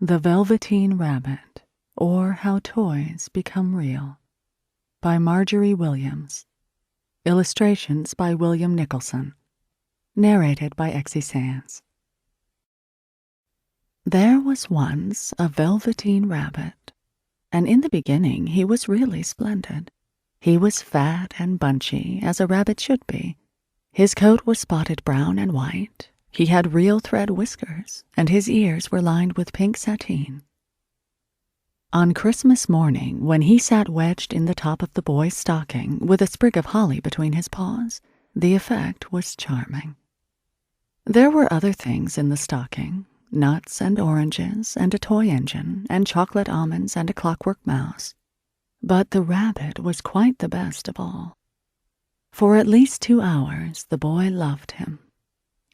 The Velveteen Rabbit, or How Toys Become Real, by Margery Williams. Illustrations by William Nicholson. Narrated by Exie Sands. There was once a Velveteen Rabbit, and in the beginning he was really splendid. He was fat and bunchy, as a rabbit should be. His coat was spotted brown and white. He had real thread whiskers, and his ears were lined with pink sateen. On Christmas morning, when he sat wedged in the top of the boy's stocking with a sprig of holly between his paws, the effect was charming. There were other things in the stocking, nuts and oranges and a toy engine and chocolate almonds and a clockwork mouse. But the rabbit was quite the best of all. For at least 2 hours the boy loved him.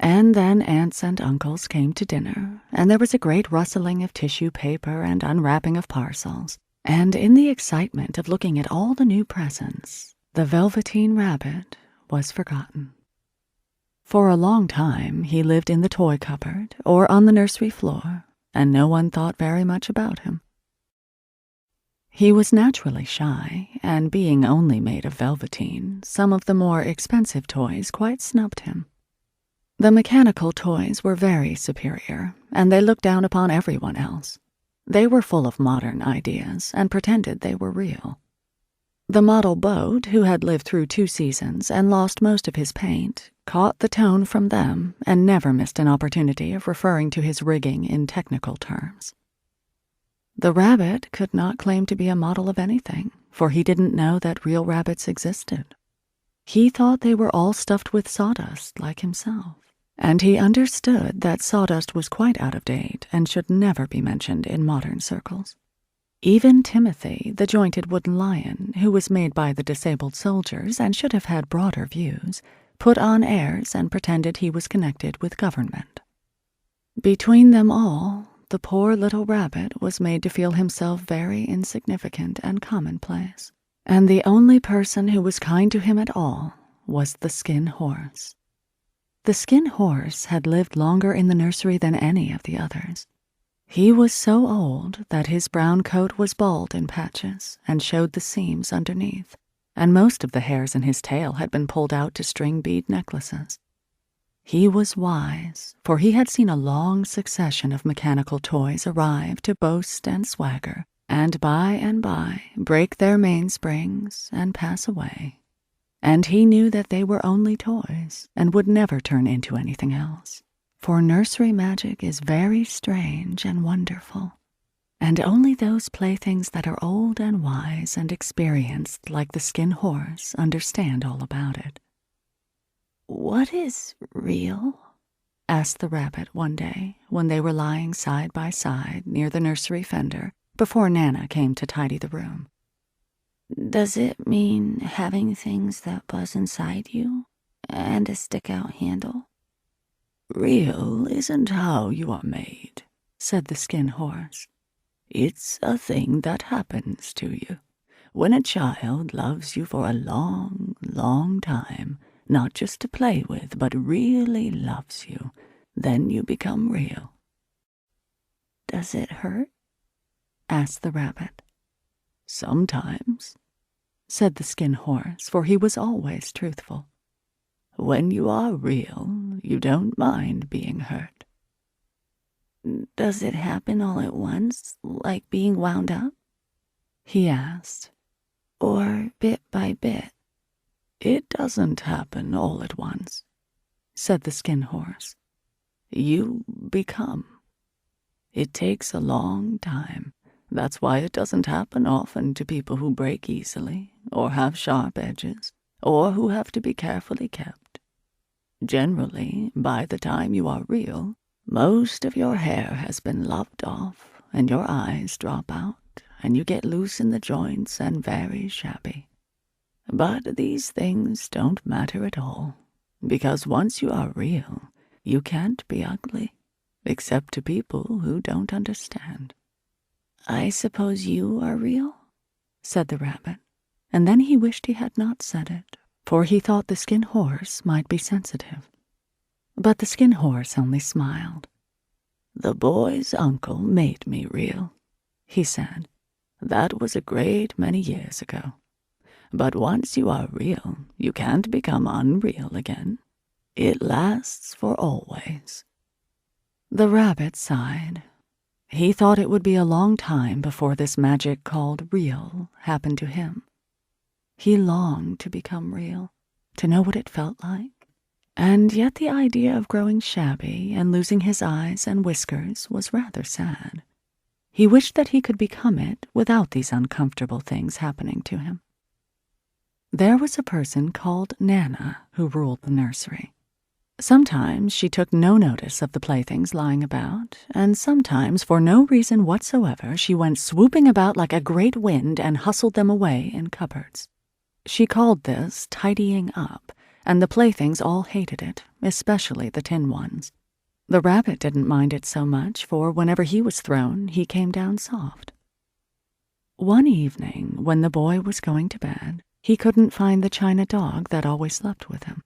And then aunts and uncles came to dinner, and there was a great rustling of tissue paper and unwrapping of parcels, and in the excitement of looking at all the new presents, the Velveteen Rabbit was forgotten. For a long time he lived in the toy cupboard or on the nursery floor, and no one thought very much about him. He was naturally shy, and being only made of velveteen, some of the more expensive toys quite snubbed him. The mechanical toys were very superior, and they looked down upon everyone else. They were full of modern ideas and pretended they were real. The model boat, who had lived through 2 seasons and lost most of his paint, caught the tone from them and never missed an opportunity of referring to his rigging in technical terms. The rabbit could not claim to be a model of anything, for he didn't know that real rabbits existed. He thought they were all stuffed with sawdust like himself, and he understood that sawdust was quite out of date and should never be mentioned in modern circles. Even Timothy, the jointed wooden lion, who was made by the disabled soldiers and should have had broader views, put on airs and pretended he was connected with government. Between them all, the poor little rabbit was made to feel himself very insignificant and commonplace, and the only person who was kind to him at all was the Skin Horse. The Skin Horse had lived longer in the nursery than any of the others. He was so old that his brown coat was bald in patches and showed the seams underneath, and most of the hairs in his tail had been pulled out to string bead necklaces. He was wise, for he had seen a long succession of mechanical toys arrive to boast and swagger, and by break their mainsprings and pass away. And he knew that they were only toys and would never turn into anything else. For nursery magic is very strange and wonderful, and only those playthings that are old and wise and experienced like the Skin Horse understand all about it. "What is real?" asked the rabbit one day when they were lying side by side near the nursery fender before Nana came to tidy the room. "Does it mean having things that buzz inside you and a stick-out handle?" "Real isn't how you are made," said the Skin Horse. "It's a thing that happens to you. When a child loves you for a long, long time, not just to play with, but really loves you, then you become real." "Does it hurt?" asked the rabbit. "Sometimes," said the Skin Horse, for he was always truthful. "When you are real, you don't mind being hurt." "Does it happen all at once, like being wound up?" he asked. "Or bit by bit?" "It doesn't happen all at once," said the Skin Horse. "You become. It takes a long time. That's why it doesn't happen often to people who break easily, or have sharp edges, or who have to be carefully kept. Generally, by the time you are real, most of your hair has been lopped off, and your eyes drop out, and you get loose in the joints and very shabby. But these things don't matter at all, because once you are real, you can't be ugly, except to people who don't understand." "I suppose you are real?" said the rabbit, and then he wished he had not said it, for he thought the Skin Horse might be sensitive. But the Skin Horse only smiled. "The boy's uncle made me real," he said. "That was a great many years ago. But once you are real, you can't become unreal again. It lasts for always." The rabbit sighed. He thought it would be a long time before this magic called real happened to him. He longed to become real, to know what it felt like. And yet the idea of growing shabby and losing his eyes and whiskers was rather sad. He wished that he could become it without these uncomfortable things happening to him. There was a person called Nana who ruled the nursery. Sometimes she took no notice of the playthings lying about, and sometimes, for no reason whatsoever, she went swooping about like a great wind and hustled them away in cupboards. She called this tidying up, and the playthings all hated it, especially the tin ones. The rabbit didn't mind it so much, for whenever he was thrown, he came down soft. One evening, when the boy was going to bed, he couldn't find the china dog that always slept with him.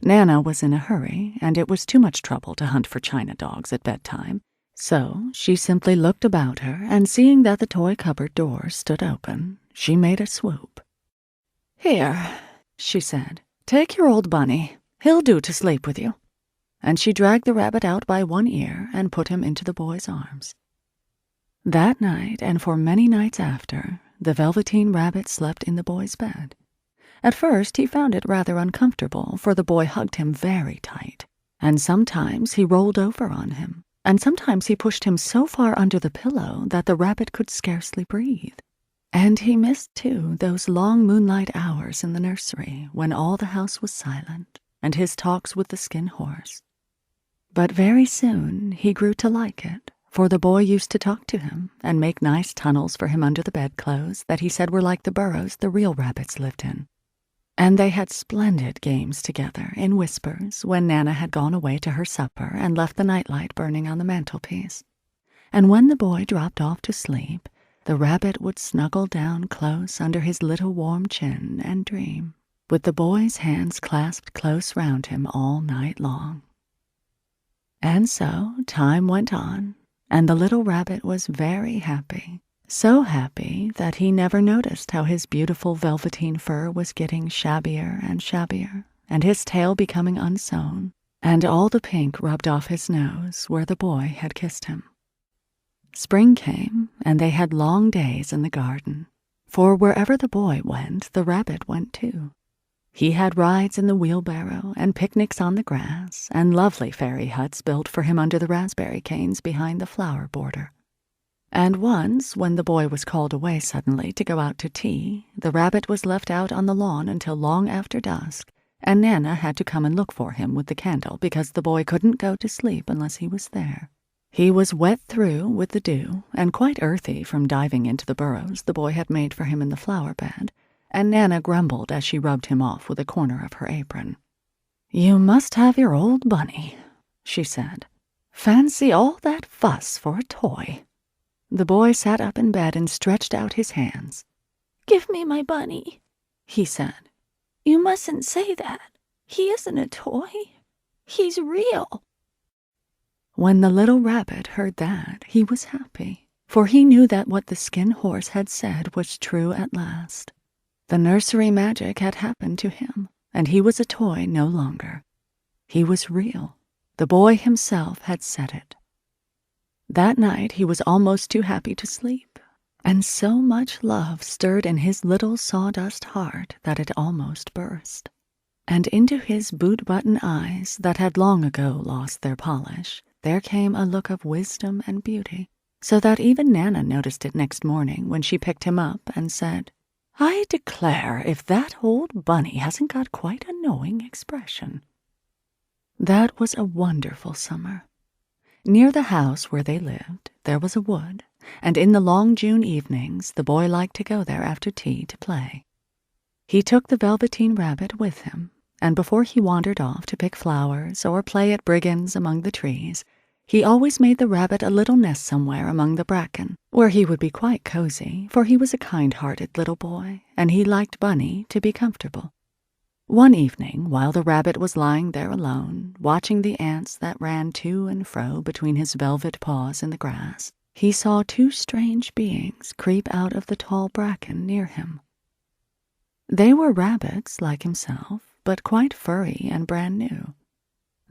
Nana was in a hurry, and it was too much trouble to hunt for china dogs at bedtime, so she simply looked about her, and seeing that the toy cupboard door stood open, she made a swoop. "Here," she said, "take your old bunny. He'll do to sleep with you." And she dragged the rabbit out by one ear and put him into the boy's arms. That night, and for many nights after, the Velveteen Rabbit slept in the boy's bed. At first he found it rather uncomfortable, for the boy hugged him very tight, and sometimes he rolled over on him, and sometimes he pushed him so far under the pillow that the rabbit could scarcely breathe. And he missed, too, those long moonlight hours in the nursery when all the house was silent, and his talks with the skin horse. But very soon he grew to like it, for the boy used to talk to him and make nice tunnels for him under the bedclothes that he said were like the burrows the real rabbits lived in. And they had splendid games together in whispers when Nana had gone away to her supper and left the nightlight burning on the mantelpiece. And when the boy dropped off to sleep, the rabbit would snuggle down close under his little warm chin and dream, with the boy's hands clasped close round him all night long. And so time went on, and the little rabbit was very happy. So happy that he never noticed how his beautiful velveteen fur was getting shabbier and shabbier, and his tail becoming unsewn, and all the pink rubbed off his nose where the boy had kissed him. Spring came, and they had long days in the garden, for wherever the boy went, the rabbit went too. He had rides in the wheelbarrow, and picnics on the grass, and lovely fairy huts built for him under the raspberry canes behind the flower border. And once, when the boy was called away suddenly to go out to tea, the rabbit was left out on the lawn until long after dusk, and Nana had to come and look for him with the candle because the boy couldn't go to sleep unless he was there. He was wet through with the dew and quite earthy from diving into the burrows the boy had made for him in the flower bed, and Nana grumbled as she rubbed him off with a corner of her apron. "You must have your old bunny," she said. "Fancy all that fuss for a toy." The boy sat up in bed and stretched out his hands. "Give me my bunny," he said. "You mustn't say that. He isn't a toy. He's real." When the little rabbit heard that, he was happy, for he knew that what the skin horse had said was true at last. The nursery magic had happened to him, and he was a toy no longer. He was real. The boy himself had said it. That night he was almost too happy to sleep, and so much love stirred in his little sawdust heart that it almost burst. And into his boot-button eyes that had long ago lost their polish, there came a look of wisdom and beauty, so that even Nana noticed it next morning when she picked him up and said, "I declare if that old bunny hasn't got quite a knowing expression." That was a wonderful summer. Near the house where they lived, there was a wood, and in the long June evenings the boy liked to go there after tea to play. He took the Velveteen Rabbit with him, and before he wandered off to pick flowers or play at brigands among the trees, he always made the rabbit a little nest somewhere among the bracken, where he would be quite cozy, for he was a kind-hearted little boy, and he liked Bunny to be comfortable. One evening, while the rabbit was lying there alone, watching the ants that ran to and fro between his velvet paws in the grass, he saw two strange beings creep out of the tall bracken near him. They were rabbits like himself, but quite furry and brand new.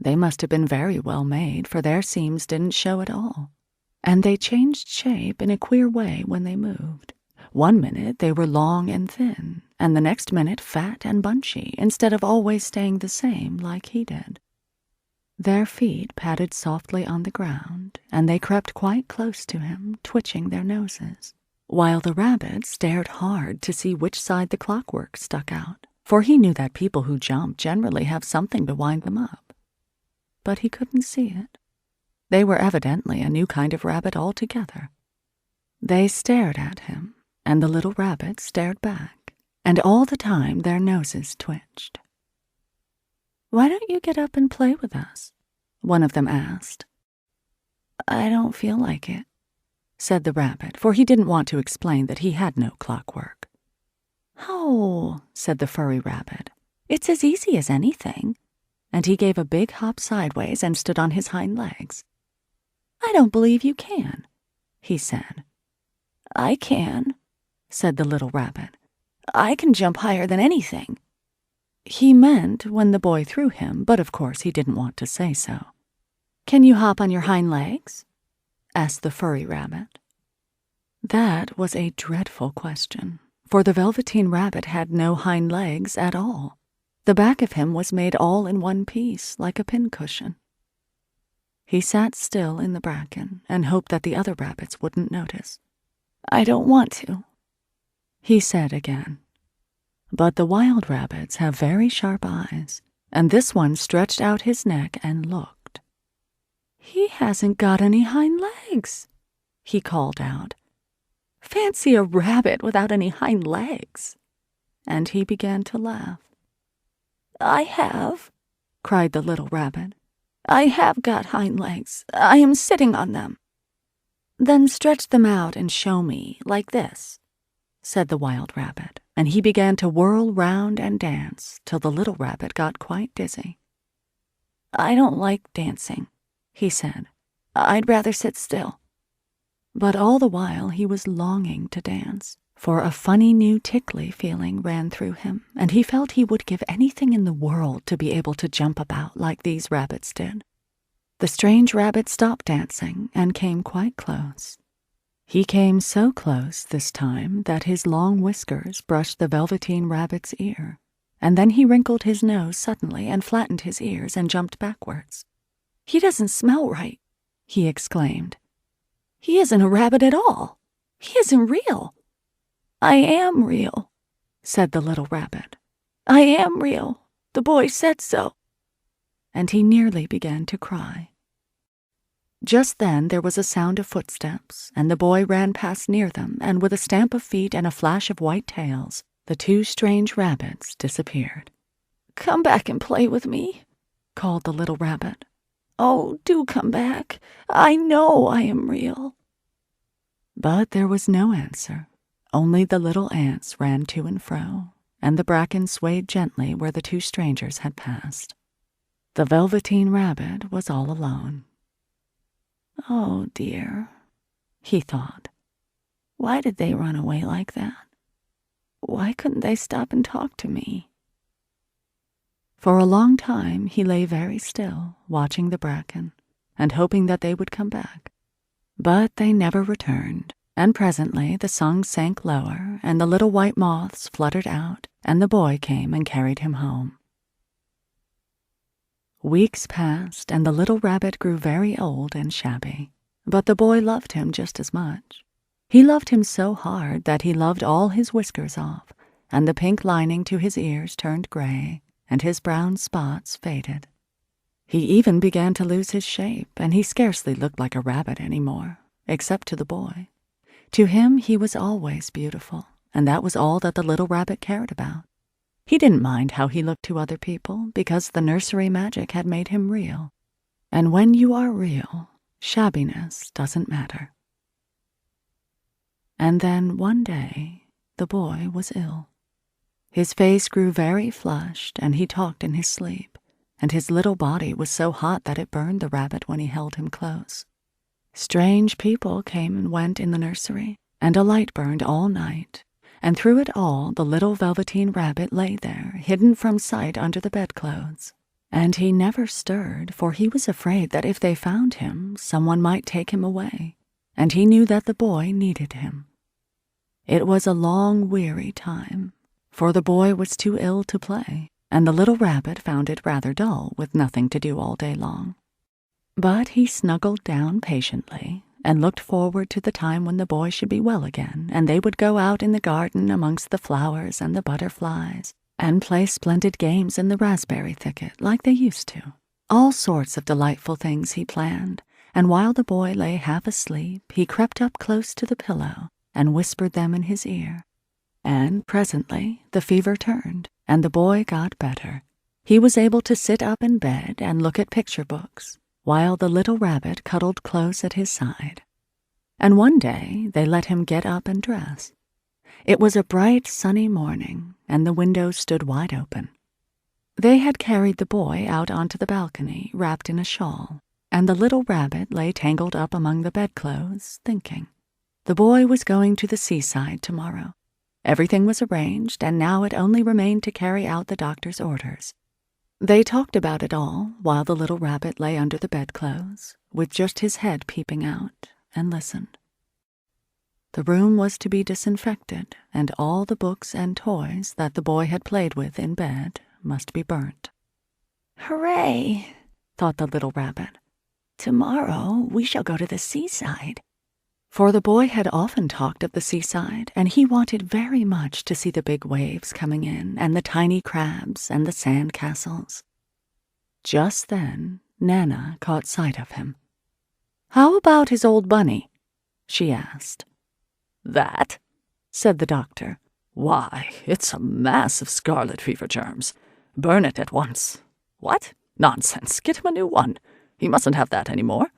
They must have been very well made, for their seams didn't show at all, and they changed shape in a queer way when they moved. One minute they were long and thin, and the next minute fat and bunchy, instead of always staying the same like he did. Their feet patted softly on the ground, and they crept quite close to him, twitching their noses, while the rabbit stared hard to see which side the clockwork stuck out, for he knew that people who jump generally have something to wind them up. But he couldn't see it. They were evidently a new kind of rabbit altogether. They stared at him, and the little rabbit stared back, and all the time their noses twitched. "Why don't you get up and play with us?" one of them asked. "I don't feel like it," said the rabbit, for he didn't want to explain that he had no clockwork. "Oh," said the furry rabbit, "it's as easy as anything," and he gave a big hop sideways and stood on his hind legs. "I don't believe you can," he said. "I can," said the little rabbit. "I can jump higher than anything." He meant when the boy threw him, but of course he didn't want to say so. "Can you hop on your hind legs?" asked the furry rabbit. That was a dreadful question, for the Velveteen rabbit had no hind legs at all. The back of him was made all in one piece, like a pincushion. He sat still in the bracken and hoped that the other rabbits wouldn't notice. "I don't want to," he said again. But the wild rabbits have very sharp eyes, and this one stretched out his neck and looked. "He hasn't got any hind legs," he called out. "Fancy a rabbit without any hind legs." And he began to laugh. "I have," cried the little rabbit. "I have got hind legs. I am sitting on them." "Then stretch them out and show me, like this," said the wild rabbit, and he began to whirl round and dance till the little rabbit got quite dizzy. "I don't like dancing," he said. "I'd rather sit still." But all the while he was longing to dance, for a funny new tickly feeling ran through him, and he felt he would give anything in the world to be able to jump about like these rabbits did. The strange rabbit stopped dancing and came quite close. He came so close this time that his long whiskers brushed the Velveteen rabbit's ear, and then he wrinkled his nose suddenly and flattened his ears and jumped backwards. "He doesn't smell right," he exclaimed. "He isn't a rabbit at all. He isn't real." "I am real," said the little rabbit. "I am real. The boy said so." And he nearly began to cry. Just then there was a sound of footsteps, and the boy ran past near them, and with a stamp of feet and a flash of white tails, the two strange rabbits disappeared. "Come back and play with me," called the little rabbit. "Oh, do come back. I know I am real." But there was no answer. Only the little ants ran to and fro, and the bracken swayed gently where the two strangers had passed. The Velveteen rabbit was all alone. "Oh, dear," he thought. "Why did they run away like that? Why couldn't they stop and talk to me?" For a long time he lay very still, watching the bracken, and hoping that they would come back. But they never returned, and presently the song sank lower, and the little white moths fluttered out, and the boy came and carried him home. Weeks passed, and the little rabbit grew very old and shabby, but the boy loved him just as much. He loved him so hard that he loved all his whiskers off, and the pink lining to his ears turned gray, and his brown spots faded. He even began to lose his shape, and he scarcely looked like a rabbit any more, except to the boy. To him he was always beautiful, and that was all that the little rabbit cared about. He didn't mind how he looked to other people, because the nursery magic had made him real. And when you are real, shabbiness doesn't matter. And then one day, the boy was ill. His face grew very flushed, and he talked in his sleep, and his little body was so hot that it burned the rabbit when he held him close. Strange people came and went in the nursery, and a light burned all night, and through it all the little Velveteen rabbit lay there, hidden from sight under the bedclothes. And he never stirred, for he was afraid that if they found him, someone might take him away, and he knew that the boy needed him. It was a long, weary time, for the boy was too ill to play, and the little rabbit found it rather dull with nothing to do all day long. But he snuggled down patiently and looked forward to the time when the boy should be well again, and they would go out in the garden amongst the flowers and the butterflies, and play splendid games in the raspberry thicket like they used to. All sorts of delightful things he planned, and while the boy lay half asleep, he crept up close to the pillow and whispered them in his ear. And presently the fever turned, and the boy got better. He was able to sit up in bed and look at picture books, while the little rabbit cuddled close at his side. And one day they let him get up and dress. It was a bright, sunny morning, and the windows stood wide open. They had carried the boy out onto the balcony, wrapped in a shawl, and the little rabbit lay tangled up among the bedclothes, thinking. The boy was going to the seaside tomorrow. Everything was arranged, and now it only remained to carry out the doctor's orders. They talked about it all while the little rabbit lay under the bedclothes, with just his head peeping out, and listened. The room was to be disinfected, and all the books and toys that the boy had played with in bed must be burnt. "Hooray!" thought the little rabbit. "Tomorrow we shall go to the seaside." For the boy had often talked of the seaside, and he wanted very much to see the big waves coming in, and the tiny crabs, and the sand castles. Just then Nana caught sight of him. "How about his old bunny?" she asked. "That?" said the doctor. "Why, it's a mass of scarlet fever germs. Burn it at once." "What? Nonsense. Get him a new one. He mustn't have that any more."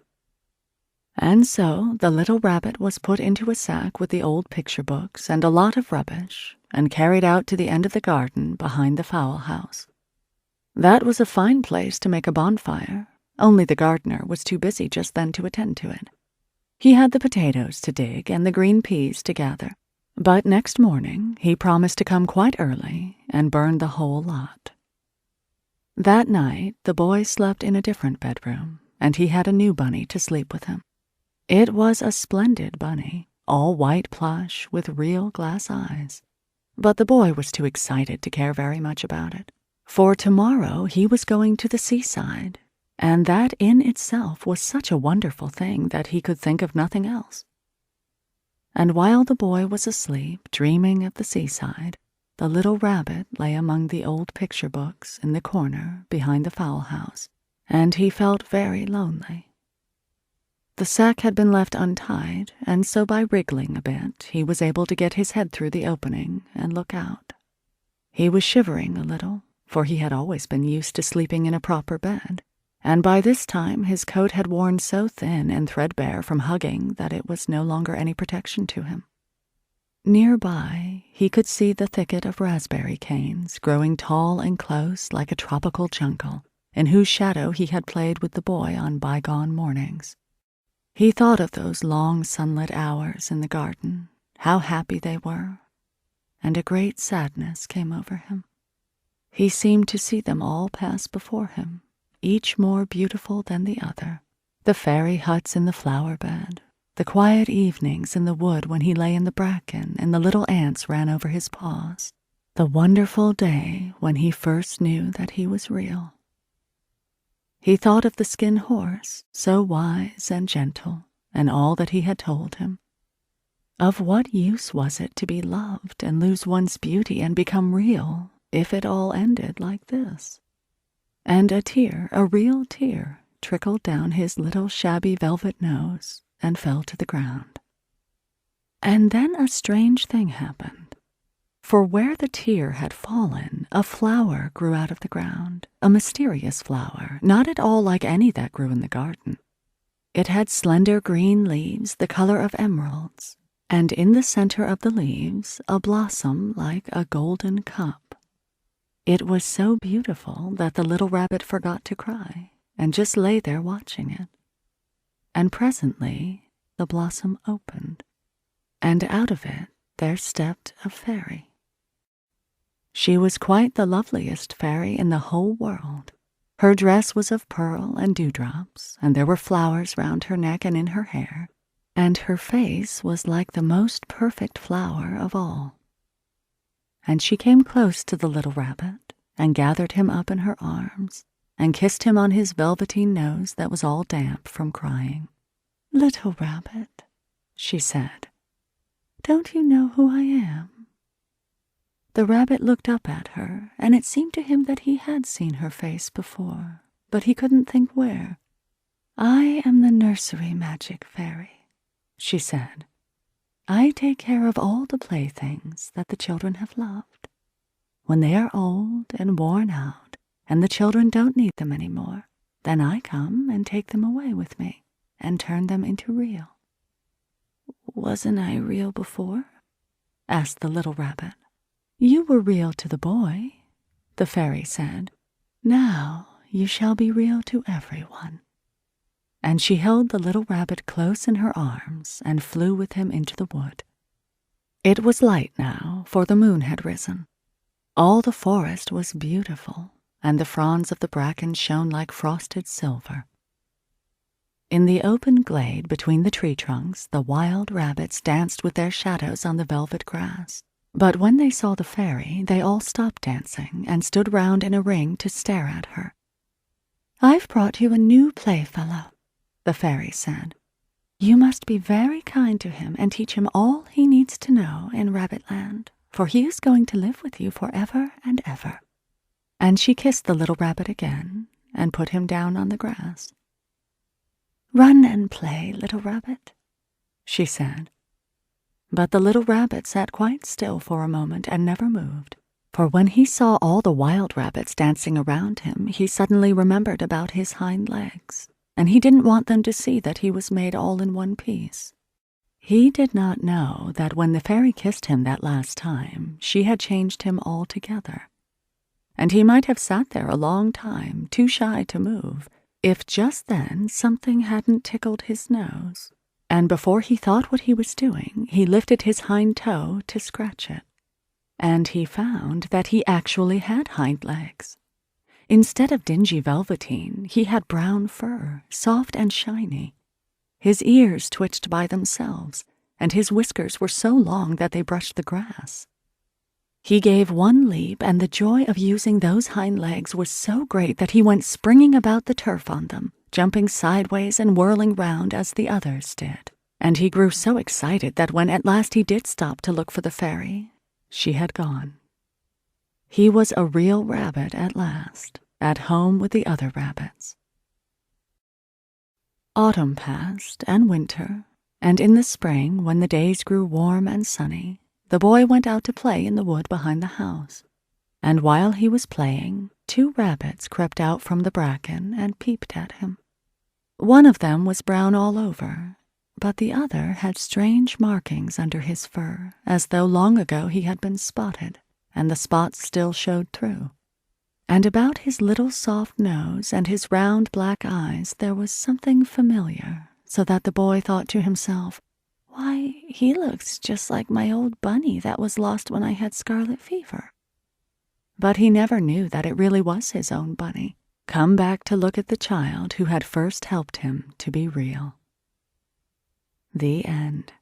And so the little rabbit was put into a sack with the old picture books and a lot of rubbish, and carried out to the end of the garden behind the fowl house. That was a fine place to make a bonfire, only the gardener was too busy just then to attend to it. He had the potatoes to dig and the green peas to gather, but next morning he promised to come quite early and burn the whole lot. That night the boy slept in a different bedroom, and he had a new bunny to sleep with him. It was a splendid bunny, all white plush with real glass eyes. But the boy was too excited to care very much about it, for tomorrow he was going to the seaside, and that in itself was such a wonderful thing that he could think of nothing else. And while the boy was asleep, dreaming of the seaside, the little rabbit lay among the old picture books in the corner behind the fowl house, and he felt very lonely. The sack had been left untied, and so by wriggling a bit, he was able to get his head through the opening and look out. He was shivering a little, for he had always been used to sleeping in a proper bed, and by this time his coat had worn so thin and threadbare from hugging that it was no longer any protection to him. Nearby, he could see the thicket of raspberry canes growing tall and close like a tropical jungle, in whose shadow he had played with the boy on bygone mornings. He thought of those long sunlit hours in the garden, how happy they were, and a great sadness came over him. He seemed to see them all pass before him, each more beautiful than the other. The fairy huts in the flower bed, the quiet evenings in the wood when he lay in the bracken and the little ants ran over his paws, the wonderful day when he first knew that he was real. He thought of the skin horse, so wise and gentle, and all that he had told him. Of what use was it to be loved and lose one's beauty and become real if it all ended like this? And a tear, a real tear, trickled down his little shabby velvet nose and fell to the ground. And then a strange thing happened. For where the tear had fallen, a flower grew out of the ground, a mysterious flower, not at all like any that grew in the garden. It had slender green leaves the color of emeralds, and in the center of the leaves a blossom like a golden cup. It was so beautiful that the little rabbit forgot to cry and just lay there watching it. And presently the blossom opened, and out of it there stepped a fairy. She was quite the loveliest fairy in the whole world. Her dress was of pearl and dewdrops, and there were flowers round her neck and in her hair, and her face was like the most perfect flower of all. And she came close to the little rabbit and gathered him up in her arms and kissed him on his velveteen nose that was all damp from crying. "Little rabbit," she said, "don't you know who I am?" The rabbit looked up at her, and it seemed to him that he had seen her face before, but he couldn't think where. "I am the nursery magic fairy," she said. "I take care of all the playthings that the children have loved. When they are old and worn out, and the children don't need them any more, then I come and take them away with me and turn them into real." "Wasn't I real before?" asked the little rabbit. "You were real to the boy," the fairy said. "Now you shall be real to everyone." And she held the little rabbit close in her arms and flew with him into the wood. It was light now, for the moon had risen. All the forest was beautiful, and the fronds of the bracken shone like frosted silver. In the open glade between the tree trunks, the wild rabbits danced with their shadows on the velvet grass. But when they saw the fairy, they all stopped dancing and stood round in a ring to stare at her. "I've brought you a new playfellow," the fairy said. "You must be very kind to him and teach him all he needs to know in Rabbitland, for he is going to live with you forever and ever." And she kissed the little rabbit again and put him down on the grass. "Run and play, little rabbit," she said. But the little rabbit sat quite still for a moment and never moved, for when he saw all the wild rabbits dancing around him, he suddenly remembered about his hind legs, and he didn't want them to see that he was made all in one piece. He did not know that when the fairy kissed him that last time, she had changed him altogether, and he might have sat there a long time, too shy to move, if just then something hadn't tickled his nose. And before he thought what he was doing, he lifted his hind toe to scratch it. And he found that he actually had hind legs. Instead of dingy velveteen, he had brown fur, soft and shiny. His ears twitched by themselves, and his whiskers were so long that they brushed the grass. He gave one leap, and the joy of using those hind legs was so great that he went springing about the turf on them, jumping sideways and whirling round as the others did. And he grew so excited that when at last he did stop to look for the fairy, she had gone. He was a real rabbit at last, at home with the other rabbits. Autumn passed, and winter, and in the spring, when the days grew warm and sunny, the boy went out to play in the wood behind the house. And while he was playing, 2 rabbits crept out from the bracken and peeped at him. One of them was brown all over, but the other had strange markings under his fur, as though long ago he had been spotted, and the spots still showed through. And about his little soft nose and his round black eyes there was something familiar, so that the boy thought to himself, "Why, he looks just like my old bunny that was lost when I had scarlet fever." But he never knew that it really was his own bunny, come back to look at the child who had first helped him to be real. The end.